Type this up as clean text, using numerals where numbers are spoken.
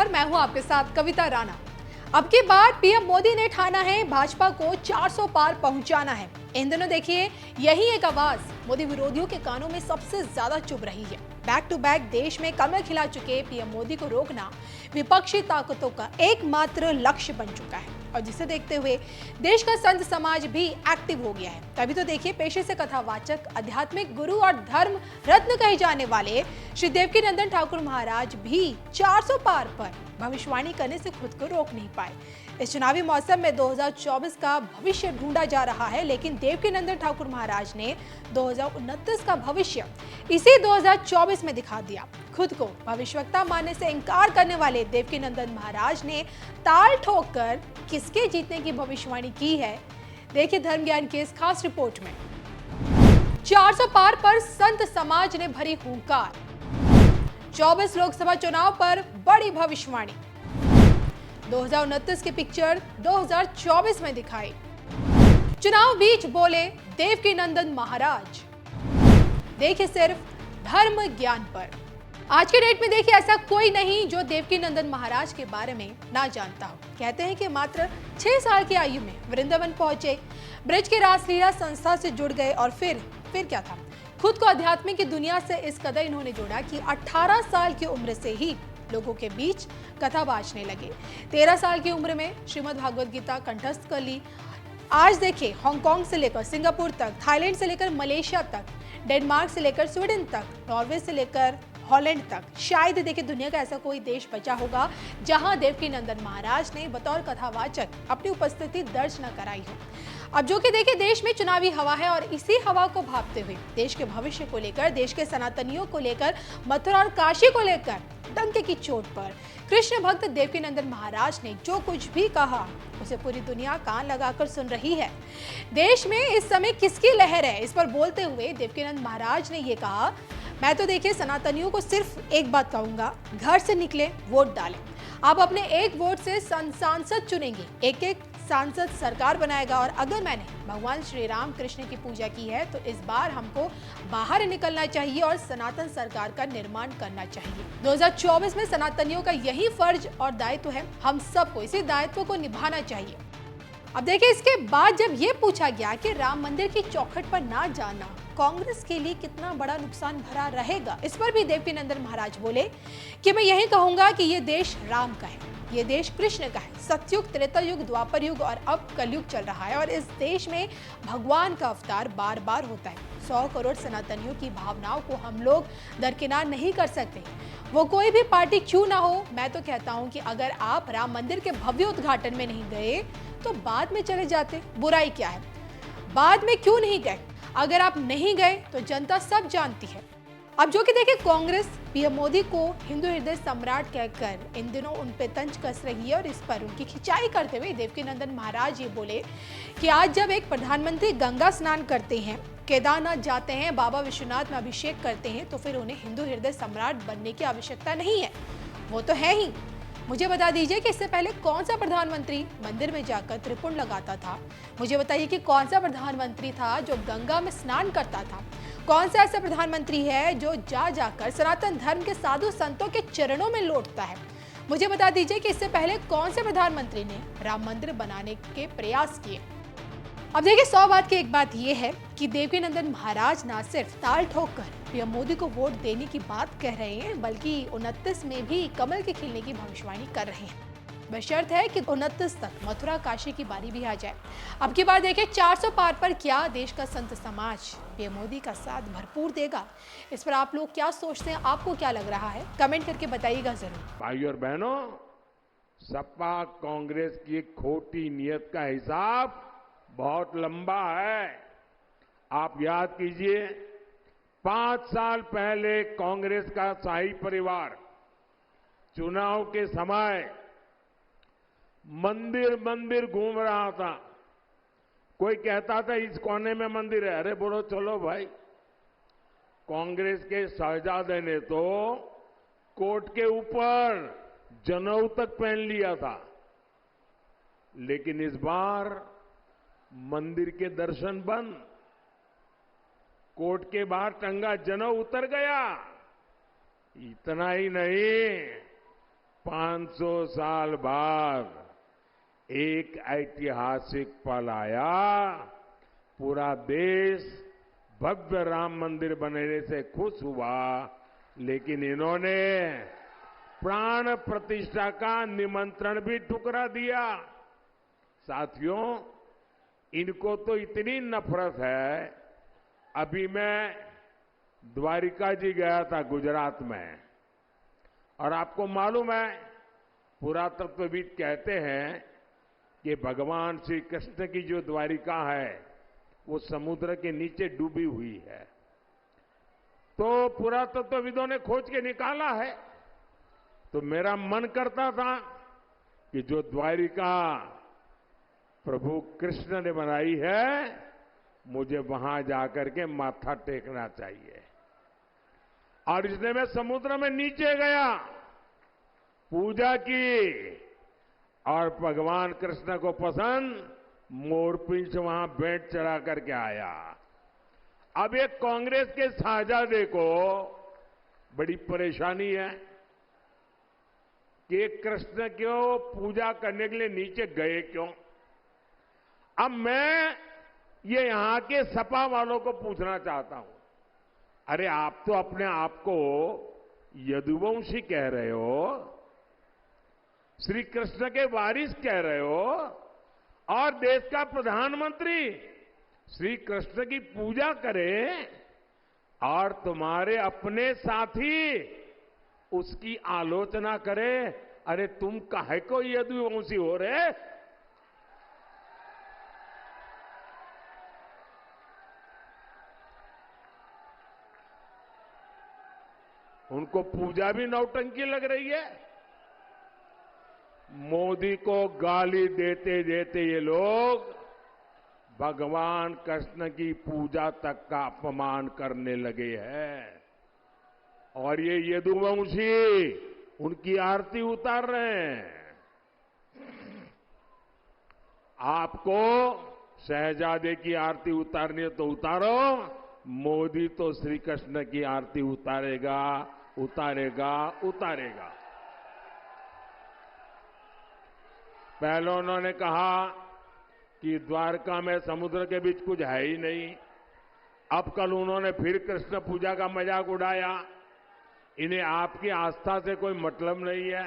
नमस्कार, मैं हूं आपके साथ कविता राणा। अब की बार पीएम मोदी ने ठाना है भाजपा को 400 पार पहुंचाना है। इन दिनों देखिए यही एक आवाज मोदी विरोधियों के कानों में सबसे ज्यादा चुभ रही है। बैक टू बैक देश में कमर खिला चुके पीएम मोदी को रोकना विपक्षी ताकतों का एकमात्र लक्ष्य बन चुका है और जिसे देखते हुए देश का संत समाज भी एक्टिव हो गया है। तभी तो देखिए पेशे से कथावाचक, आध्यात्मिक गुरु और धर्म रत्न कहे जाने वाले श्री देवकीनंदन ठाकुर महाराज भी 400 पार पर भविष्यवाणी करने से खुद को रोक नहीं पाए। इस चुनावी मौसम में 2024 का भविष्य ढूंढा जा रहा है, लेकिन देवकीनंदन ठाकुर महाराज ने 2029 का भविष्य इसी 2024 में दिखा दिया। खुद को भविष्यवक्ता मानने से इनकार करने वाले देवकीनंदन महाराज ने ताल ठोककर किसके जीतने की भविष्यवाणी की है, देखिए धर्म ज्ञान की इस खास रिपोर्ट में। 400 पार पर संत समाज ने भरी हुंकार, 24 लोकसभा चुनाव पर बड़ी भविष्यवाणी, 2029 की पिक्चर 2024 में दिखाई, चुनाव बीच बोले देवकीनंदन महाराज। देखिए सिर्फ धर्म ज्ञान पर। आज के डेट में देखिए ऐसा कोई नहीं जो देवकीनंदन महाराज के बारे में ना जानता हो। कहते हैं कि मात्र 6 साल की आयु में वृंदावन पहुंचे, ब्रज की रासलीला संस्था से जुड़ गए और फिर क्या था, खुद को आध्यात्मिक की दुनिया से इस कदर इन्होंने जोड़ा कि 18 साल की उम्र से ही लोगों के बीच कथा बांटने लगे। 13 साल की उम्र में श्रीमद् भागवत गीता कंठस्थ कर ली। आज देखिए हांगकांग से लेकर सिंगापुर तक, थाईलैंड से लेकर मलेशिया तक, डेनमार्क से लेकर स्वीडन तक, नॉर्वे से लेकर हॉलैंड तक, शायद देखिए दुनिया का ऐसा कोई देश बचा होगा जहां देवकीनंदन महाराज ने बतौर कथावाचक अपनी उपस्थिति दर्ज न कराई हो। अब जो कि देखिए देश में चुनावी हवा है और इसी हवा को भांपते हुए देश के भविष्य को लेकर, देश के सनातनियों को लेकर, मथुरा और काशी को लेकर डंके की चोट पर कृष्ण भक्त देवकीनंदन महाराज ने जो कुछ भी कहा उसे पूरी दुनिया कान लगाकर सुन रही है। देश में इस समय किसकी लहर है, इस पर बोलते हुए देवकीनंद महाराज ने ये कहा, मैं तो देखिए सनातनियों को सिर्फ एक बात कहूंगा, घर से निकले वोट डालें। आप अपने एक वोट से सांसद चुनेंगे, एक एक सांसद सरकार बनाएगा और अगर मैंने भगवान श्री राम कृष्ण की पूजा की है तो इस बार हमको बाहर निकलना चाहिए और सनातन सरकार का निर्माण करना चाहिए। 2024 में सनातनियों का यही फर्ज और दायित्व है, हम सबको इसी दायित्व को निभाना चाहिए। अब देखिए इसके बाद जब ये पूछा गया कि राम मंदिर की चौखट पर ना जाना कांग्रेस के लिए कितना बड़ा नुकसान भरा रहेगा, इस पर भी देवकीनंदन महाराज बोले कि मैं यही कहूंगा कि ये देश राम का है, ये देश कृष्ण का है। सतयुग, त्रेता युग, द्वापर युग और अब कलयुग चल रहा है और इस देश में भगवान का अवतार बार बार होता है। 100 करोड़ सनातनियों की भावनाओं को हम लोग दरकिनार नहीं कर सकते, वो कोई भी पार्टी क्यों ना हो। मैं तो कहता हूं कि अगर आप राम मंदिर के भव्य उद्घाटन में नहीं गए तो बाद में चले जाते, बुराई क्या है, बाद में क्यों नहीं गए। अगर आप नहीं गए तो जनता सब जानती है। अब जो कि देखिए कांग्रेस पीएम मोदी को हिंदू हृदय सम्राट कहकर इन दिनों उन पे तंज कस रही है और इस पर उनकी खिंचाई करते हुए देवकीनंदन महाराज ये बोले कि आज जब एक प्रधानमंत्री गंगा स्नान करते हैं, केदारनाथ जाते हैं, बाबा विश्वनाथ में अभिषेक करते हैं तो फिर उन्हें हिंदू हृदय सम्राट बनने की आवश्यकता नहीं है, वो तो है ही। मुझे बता दीजिए कि इससे पहले कौन सा प्रधानमंत्री मंदिर में जाकर त्रिपुंड लगाता था। मुझे बताइए कि कौन सा प्रधानमंत्री था जो गंगा में स्नान करता था। कौन सा ऐसा प्रधानमंत्री है जो जाकर सनातन धर्म के साधु संतों के चरणों में लौटता है। मुझे बता दीजिए कि इससे पहले कौन से प्रधानमंत्री ने राम मंदिर बनाने के प्रयास किए। अब देखिए 100 बात की एक बात यह है कि देवकीनंदन महाराज ना सिर्फ ताल ठोककर पीएम मोदी को वोट देने की बात कह रहे हैं, बल्कि 29 में भी कमल के खिलने की भविष्यवाणी कर रहे हैं। बशर्त है कि 29 तक मथुरा काशी की बारी भी आ जाए। अब की बार देखिए 400 पार पर क्या देश का संत समाज पीएम मोदी का साथ भरपूर देगा, इस पर आप लोग क्या सोचते हैं, आपको क्या लग रहा है, कमेंट करके बताइएगा जरूर। भाइयों और बहनों, सपा कांग्रेस की खोटी नीयत का हिसाब बहुत लंबा है। आप याद कीजिए 5 साल पहले कांग्रेस का शाही परिवार चुनाव के समय मंदिर मंदिर घूम रहा था। कोई कहता था इस कोने में मंदिर है, अरे बोलो चलो भाई। कांग्रेस के शहजादे ने तो कोर्ट के ऊपर जनेऊ तक पहन लिया था, लेकिन इस बार मंदिर के दर्शन बंद, कोर्ट के बाहर टंगा जनेऊ उतर गया। इतना ही नहीं, 500 साल बाद एक ऐतिहासिक पल आया। पूरा देश भव्य राम मंदिर बनने से खुश हुआ, लेकिन इन्होंने प्राण प्रतिष्ठा का निमंत्रण भी ठुकरा दिया। साथियों, इनको तो इतनी नफरत है। अभी मैं द्वारिका जी गया था गुजरात में, और आपको मालूम है, पुरातत्वविद कहते हैं कि भगवान श्री कृष्ण की जो द्वारिका है वो समुद्र के नीचे डूबी हुई है। तो पुरातत्वविदों ने खोज के निकाला है। तो मेरा मन करता था कि जो द्वारिका प्रभु कृष्ण ने बनाई है, मुझे वहां जाकर के माथा टेकना चाहिए। और इसलिए मैं समुद्र में नीचे गया, पूजा की, और भगवान कृष्ण को पसंद मोरपिंच वहां भेंट चढ़ा करके आया। अब एक कांग्रेस के साझादे को बड़ी परेशानी है कि कृष्ण क्यों पूजा करने के लिए नीचे गए क्यों। अब मैं ये यहां के सपा वालों को पूछना चाहता हूं, अरे आप तो अपने आप को यदुवंशी कह रहे हो, श्री कृष्ण के वारिस कह रहे हो, और देश का प्रधानमंत्री श्री कृष्ण की पूजा करे, और तुम्हारे अपने साथी उसकी आलोचना करे। अरे तुम काहे को यदुवंशी हो रहे। उनको पूजा भी नौटंकी लग रही है। मोदी को गाली देते देते ये लोग भगवान कृष्ण की पूजा तक का अपमान करने लगे हैं, और ये यदुवंशी उनकी आरती उतार रहे हैं। आपको शहजादे की आरती उतारनी है तो उतारो, मोदी तो श्री कृष्ण की आरती उतारेगा, उतारेगा, उतारेगा। पहले उन्होंने कहा कि द्वारका में समुद्र के बीच कुछ है ही नहीं। अब कल उन्होंने फिर कृष्ण पूजा का मजाक उड़ाया। इन्हें आपकी आस्था से कोई मतलब नहीं है।